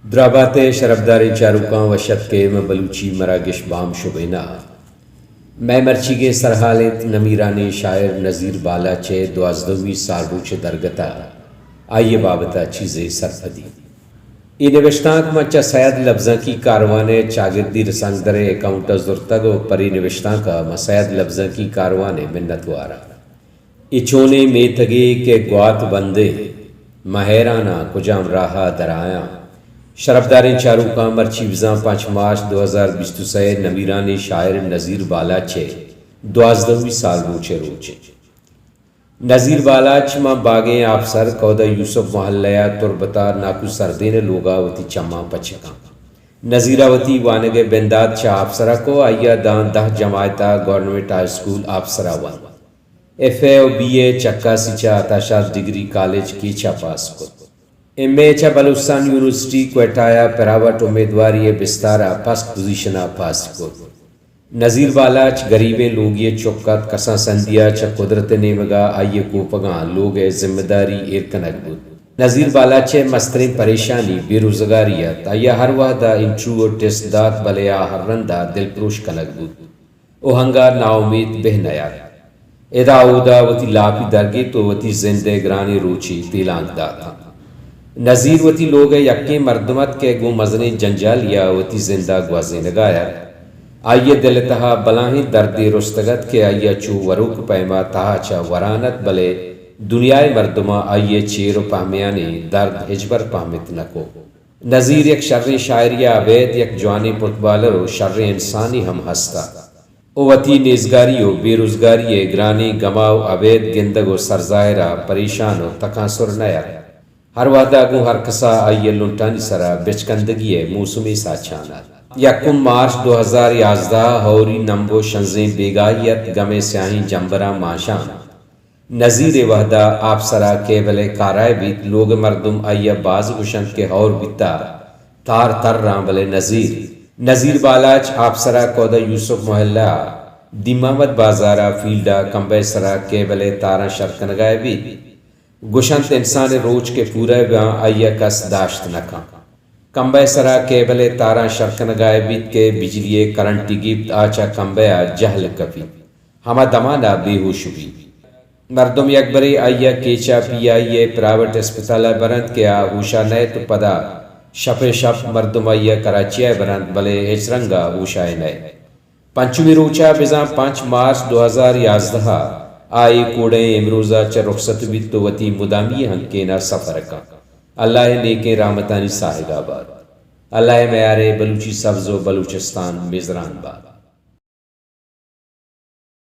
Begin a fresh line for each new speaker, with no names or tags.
درابات شرفداری چاروکاں وشت کے بلوچی مراگش بام شبینا میں مرچی کے سرحالت نمیرانی شاعر نذیر بالا چے 12ویں سال روچ درگتا آئیے بابتا چیزیں سرفدی ای نوشتانک مچا سید لفظاں کی کاروانے چاگردی رسانگ درے اکاؤنٹا زرتگ و پری نوشتان کا مسید لفظاں کی کاروانے منت وارا ای چونے میتگے کے گوات بندے مہیرانا کجام راہا درآیاں شرفداری چاروکاں مرچی وزاں 5 مارچ 2023 نمیرانی شاعر نذیر بالاچ 12ویں سال روچے نذیر بالاچ ماں باغیں آفسر کودہ یوسف محلیہ تربتا ناکو سردین لوگا وتی چما پچکاں نذیراوتی وانگے بنداد چا آفسرہ کو آئیا دان 10 جماعتہ گورنمنٹ ہائی سکول آفسرہ وان FA و BA چکا سچا اتاشاد ڈگری کالج کی چا پاس کو MA چا بلوچستان یونیورسٹی کوئٹایا پراوٹ امیدواری بستارہ پسٹ پوزیشنہ پاس کو نذیر بالاچ غریبیں لوگی چوکت کساں سندیا چا قدرت نیمگا آئیے کوپگاں لوگ ذمہ داری ایرکنک بود نذیر بالاچ مسترین پریشانی بے روزگاریت آئیہ ہر وحدہ انٹرو و ٹیسٹ دات بلیا ہر رندہ دل پروش کنک بود او ہنگا نا امید بہنیا ادا اودا وتی لاپی درگی تو وتی زندے گرانی روچی تیلانک داتا نذیر وتی لوگ یکی مردمت کے گو مزنی جنجالیا وتی زندہ گوازیں لگایا آئیے دل تہا بلاہیں دردی رستگت کے آئیے چو وروک پیما تہا چا ورانت بلے دنیائے مردمہ آئیے چیر و پہمیانی درد ہجبر پہمت نکو نذیر یک شر شاعریہ عبید یک جوانی پرتبالر و شر انسانی ہم ہستا او وتی نیزگاری و بیروزگاری گرانی گماو عبید گندگ و سرزائرہ پریشان و تکاثر نیا ہر وعدہ گو ہر کسا آئیے لنٹانی سرا بچکندگی موسمی ساچانا یکم مارچ 2011 ہوری نمبو شنزیں بیگائیت گمے سیاہیں جنبرا ماشان نذیر وحدہ آپ سرا کیبلے کارائے بیت لوگ مردم آئیے باز گشند کے ہور بیتا تار تر رام بلے نذیر بالاچ آپ سرا کودہ یوسف محلہ دیمامت بازارہ فیلڈا کمبے سرا کیبلے تارا شرکنگائے بیت گشنت انسان روچ کے پورے بیاں آئیہ کس داشت نکاں کمبے سرا کیبلے تارا شرکنگائے بیت کے بجلیے کرنٹی گیبت آچا کمبے جہل کپی ہما دمانا بے ہوش بھی مردم یک بری آئیہ کیچا پی آئیے پرائیوٹ اسپتالہ برند کے ہوشا نئے تو پدا شپ مردم آئیہ کراچیہ برند بلے ہچرنگا ہوشائے نئے پنچویں روچا بزاں 5 مارچ 2011 آئی کوڑیں امروزہ چا رخصت بیت تو وتی مدامی ہنکینا سفر کا اللہ نیکیں رحمتانی ساہگ آباد اللہ میارے بلوچی سبز و بلوچستان میزران باد